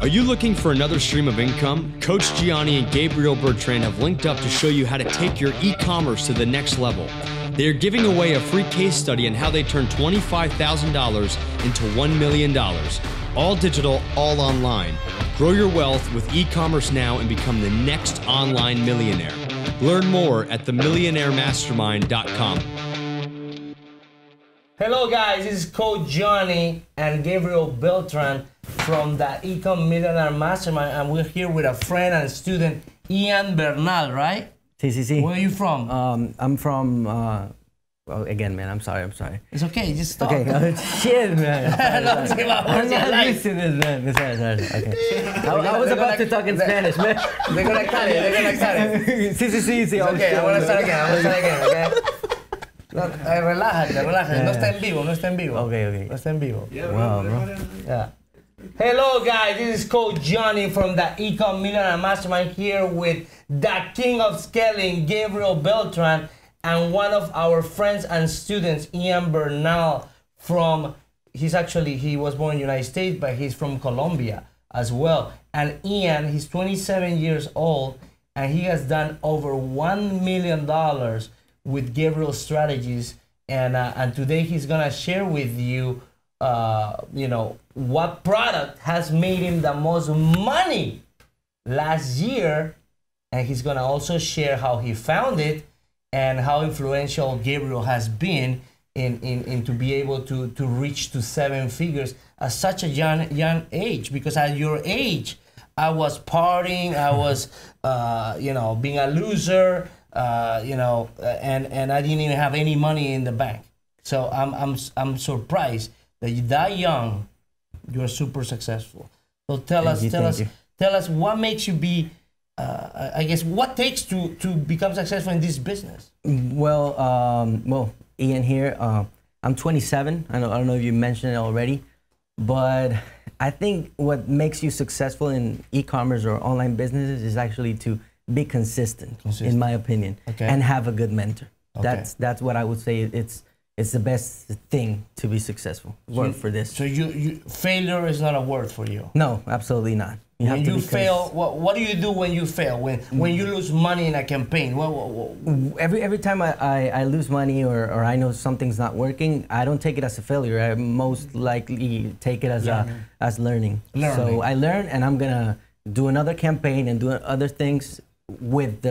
Are you looking for another stream of income? Coach Gianni and Gabriel Beltran have linked up to show you how to take your e-commerce to the next level. They are giving away a free case study on how they turned $25,000 into $1 million. All digital, all online. Grow your wealth with e-commerce now and become the next online millionaire. Learn more at themillionairemastermind.com. Hello guys, this is Coach Johnny and Gabriel Beltran from the Ecom Millionaire Mastermind, and we're here with a friend and student, Ian Bernal, right? Sí. Where are you from? I'm from, well, again, man, I'm sorry. It's okay, just stop. Okay, shit, man. I'm not used to this, man. Sorry. Okay. I was about to talk in Spanish, man. They're gonna cut it. Sí. Okay, I'm gonna start again, okay? No, relájate. No está en vivo. Okay. No está en vivo. Wow, bro. Yeah. Hello guys, this is Coach Johnny from the Ecom Millionaire Mastermind here with the king of scaling, Gabriel Beltran, and one of our friends and students, Ian Bernal he was born in the United States, but he's from Colombia as well. And Ian, he's 27 years old, and he has done over $1 million with Gabriel strategies. And today he's gonna share with you, what product has made him the most money last year, and he's gonna also share how he found it and how influential Gabriel has been in to be able to reach to 7 figures at such a young age. Because at your age, I was partying, I was being a loser, and I didn't even have any money in the bank. So I'm surprised that young, you're super successful. So tell us what makes you be, I guess, what takes to become successful in this business? Well, Ian here. I'm 27. I don't know if you mentioned it already, but I think what makes you successful in e-commerce or online businesses is actually to be consistent. In my opinion, and have a good mentor. That's what I would say. It's the best thing to be successful. For this. So failure is not a word for you? No, absolutely not. When you fail, what do you do when you fail? When you lose money in a campaign? Every time I lose money or I know something's not working, I don't take it as a failure. I most likely take it as learning. So I learn, and I'm gonna do another campaign and do other things with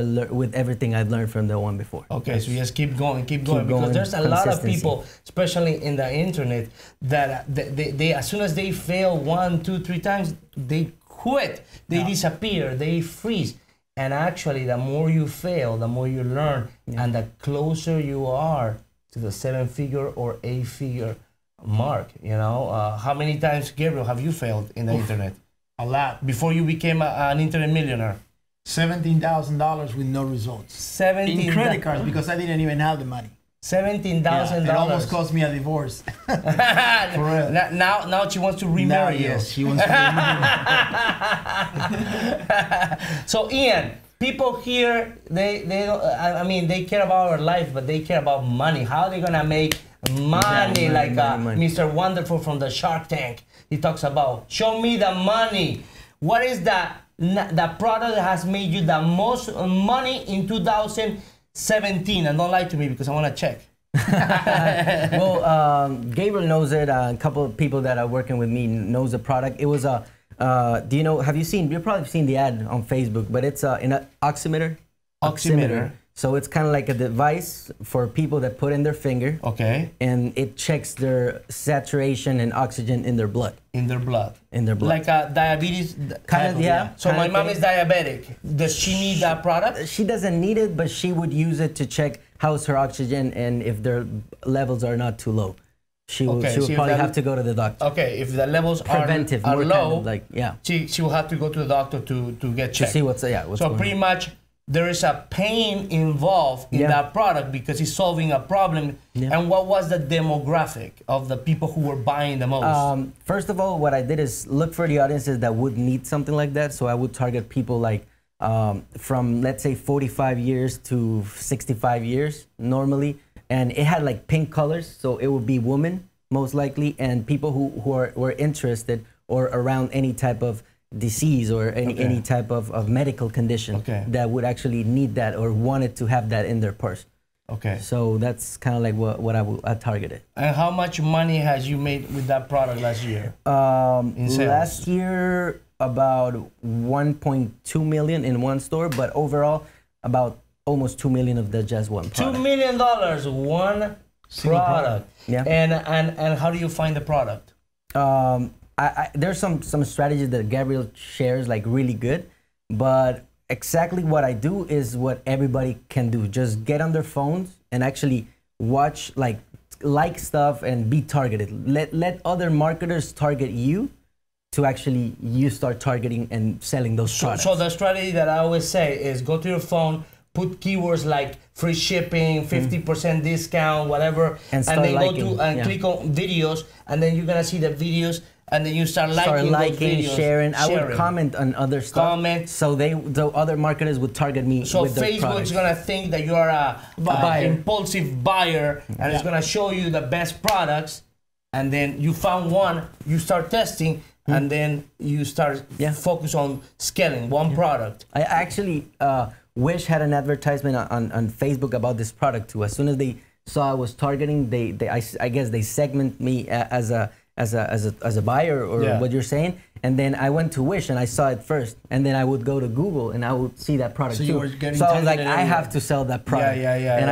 everything I've learned from the one before. Okay, so just keep going, because there's a lot of people, especially in the internet, that they as soon as they fail 1, 2, 3 times, they quit, they disappear, they freeze. And actually, the more you fail, the more you learn, and the closer you are to the 7-figure or 8-figure mark. How many times, Gabriel, have you failed in the internet? A lot. Before you became an internet millionaire? $17,000 with no results. In credit cards, because I didn't even have the money. $17,000. It almost cost me a divorce. For real. Now she wants to remarry you. Yes, she wants to remarry me. So Ian, people here, they care about our life, but they care about money. How are they gonna make money? Money. Mr. Wonderful from the Shark Tank, he talks about, show me the money. What is the product that has made you the most money in 2017? And don't lie to me, because I want to check. Well, Gabriel knows it. A couple of people that are working with me knows the product. It was a, you've probably seen the ad on Facebook, but it's an oximeter. Oximeter. So it's kind of like a device for people that put in their finger. Okay. And it checks their saturation and oxygen in their blood. In their blood. Like a diabetes? Kind of, yeah. So my mom is diabetic. Does she need that product? She doesn't need it, but she would use it to check how's her oxygen and if their levels are not too low. She will probably have to go to the doctor. Okay, if the levels are low, she will have to go to the doctor to get checked. To see what's going So pretty much, there is a pain involved in that product because it's solving a problem. And what was the demographic of the people who were buying the most? First of all, what I did is look for the audiences that would need something like that. So I would target people like from, let's say, 45 years to 65 years normally. And it had like pink colors, so it would be women most likely, and people who were interested or around any type of disease or any type of medical condition that would actually need that or wanted to have that in their purse. Okay. So that's kind of like what I targeted. And how much money has you made with that product last year? Last year, about 1.2 million in one store, but overall, about almost 2 million of the just one product. $2 million, one product. Yeah. And how do you find the product? There's some strategies that Gabriel shares like really good, but exactly what I do is what everybody can do. Just get on their phones and actually watch, like stuff and be targeted. Let other marketers target you to actually you start targeting and selling those products. So the strategy that I always say is go to your phone, put keywords like free shipping, 50% discount, whatever, and then liking, go to and click on videos, and then you're gonna see the videos. And then you start liking those videos, sharing. I would comment on other stuff. So the other marketers would target me. So with their Facebook's gonna think that you are a impulsive buyer, and it's gonna show you the best products. And then you found one, you start testing, and then you start focus on scaling one product. I actually Wish had an advertisement on Facebook about this product too. As soon as they saw I was targeting, I guess they segment me as a buyer or what you're saying, and then I went to Wish and I saw it first, and then I would go to Google and I would see that product so too. You were getting so I was like, I have to sell that product. And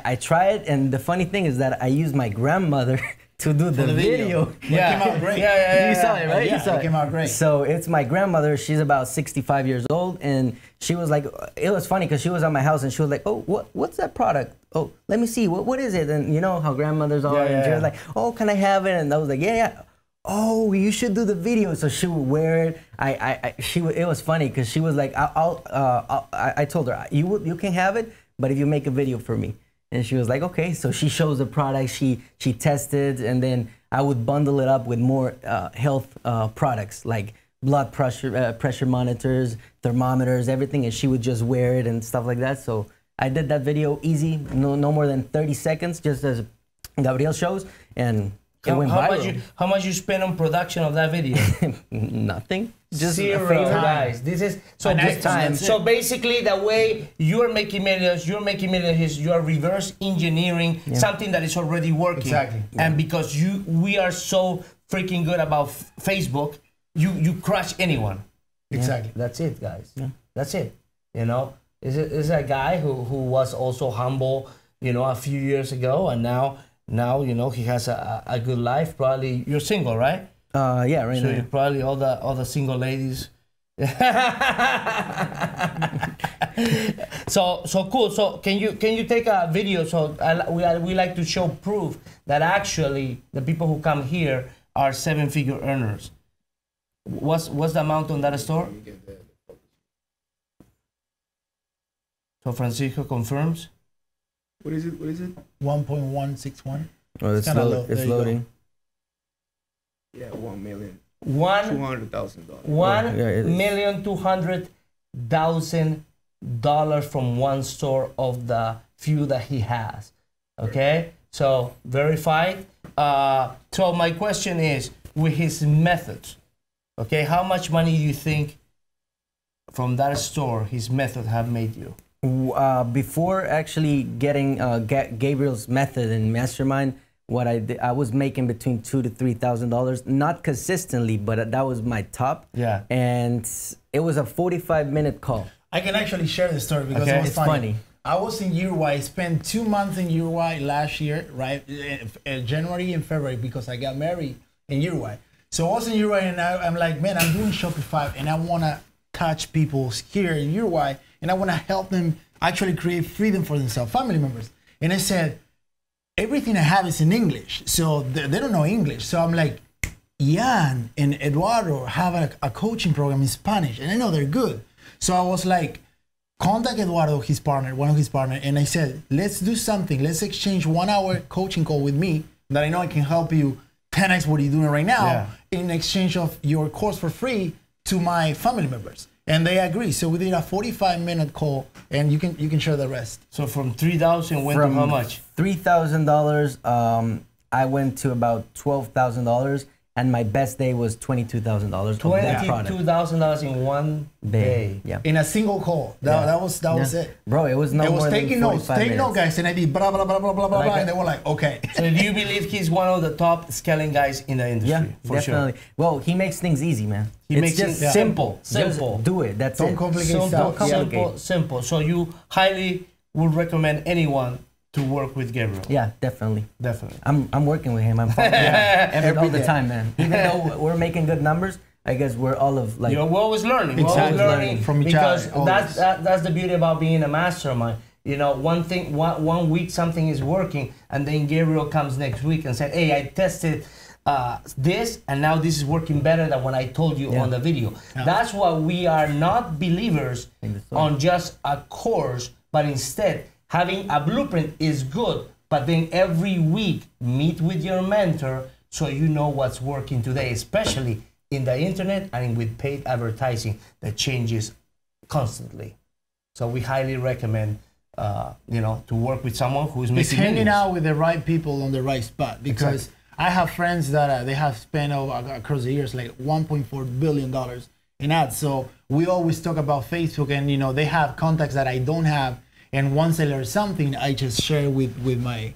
I tried, and the funny thing is that I used my grandmother to do the video. It came out great. You saw it, right? Yeah, it came out great. So it's my grandmother. She's about 65 years old, and she was like, it was funny because she was at my house and she was like, oh, what's that product? Oh, let me see. What is it? And you know how grandmothers are. And she was like, oh, can I have it? And I was like, yeah. Oh, you should do the video. So she would wear it. It was funny because she was like, I told her, you can have it, but if you make a video for me. And she was like, okay. So she shows the product, she tested, and then I would bundle it up with more health products like blood pressure monitors, thermometers, everything, and she would just wear it and stuff like that. So I did that video easy, no more than 30 seconds, just as Gabriel shows, and it went viral. How much you spend on production of that video? Nothing. Just zero, guys. This is so time. So basically, the way you're making millions, is you are reverse engineering something that is already working. Exactly. And because we are so freaking good about Facebook, you crush anyone. Exactly. That's it, guys. That's it. You know, is a guy who was also humble, you know, a few years ago, and now you know he has a good life. Probably you're single, right? Yeah, right now. So probably all the single ladies. so cool. So can you take a video? So we like to show proof that actually the people who come here are 7-figure earners. What's the amount on that store? So Francisco confirms. What is it? 1.161. Oh, it's loading. Yeah, 1 million. $200,000. $1,200,000 from one store of the few that he has. Okay, so verified. So my question is, with his methods, okay, how much money do you think from that store his method have made you? Before actually getting Gabriel's method and mastermind, what I did, I was making between $2,000 to $3,000, not consistently, but that was my top. Yeah. And it was a 45-minute call. I can actually share the story because it was funny. I was in Uruguay. I spent 2 months in Uruguay last year, right? January and February, because I got married in Uruguay. So I was in Uruguay, and I'm like, man, I'm doing Shopify, and I want to touch people here in Uruguay, and I want to help them actually create freedom for themselves, family members. And I said, everything I have is in English, so they don't know English. So I'm like, Ian and Eduardo have a coaching program in Spanish, and I know they're good. So I was like, contact Eduardo, one of his partners, and I said, let's do something. Let's exchange 1 hour coaching call with me that I know I can help you 10x what you're doing right now in exchange of your course for free to my family members. And they agree. So we did a 45-minute call, and you can share the rest. So from $3,000 went to how much? $3,000. I went to about $12,000, and my best day was $22,000 of that product. $22,000 in one day. Yeah. In a single call. That was it. Bro, it was no more than 45 minutes. Take notes, guys, and I did blah, blah, blah, blah, blah, blah, and they were like, okay. So do you believe he's one of the top scaling guys in the industry? Yeah, for definitely. Sure. Well, he makes things easy, man. He makes it simple. Just do it. That's Don't it. complicate stuff. Simple. So you highly would recommend anyone to work with Gabriel? Yeah, definitely. Definitely. I'm working with him. I'm all the time, man. Even though we're making good numbers, I guess we're all of like. We're always learning. Exactly. We're always learning from each other. Because that's the beauty about being a mastermind. You know, one week something is working, and then Gabriel comes next week and said, "Hey, I tested this, and now this is working better than what I told you on the video." Yeah. That's why we are not believers on just a course, but instead having a blueprint is good, but then every week meet with your mentor so you know what's working today, especially in the internet and with paid advertising that changes constantly. So we highly recommend, to work with someone who's making hanging out with the right people on the right spot, because I have friends that they have spent across the years like $1.4 billion in ads. So we always talk about Facebook, and they have contacts that I don't have. And once I learn something, I just share with my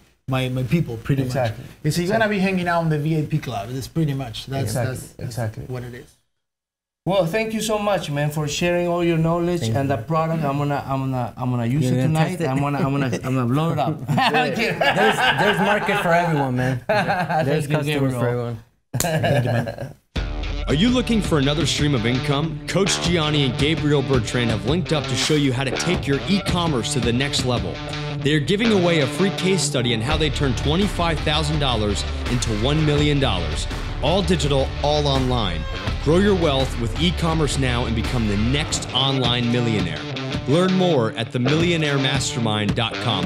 people pretty much. So you're gonna be hanging out in the VIP club. That's pretty much that's what it is. Well, thank you so much, man, for sharing all your knowledge and the product. I'm gonna use it tonight. I'm gonna blow it up. There's market for everyone, man. There's customers for everyone. Thank you, man. Are you looking for another stream of income? Coach Gianni and Gabriel Beltran have linked up to show you how to take your e-commerce to the next level. They are giving away a free case study on how they turned $25,000 into $1 million. All digital, all online. Grow your wealth with e-commerce now and become the next online millionaire. Learn more at themillionairemastermind.com.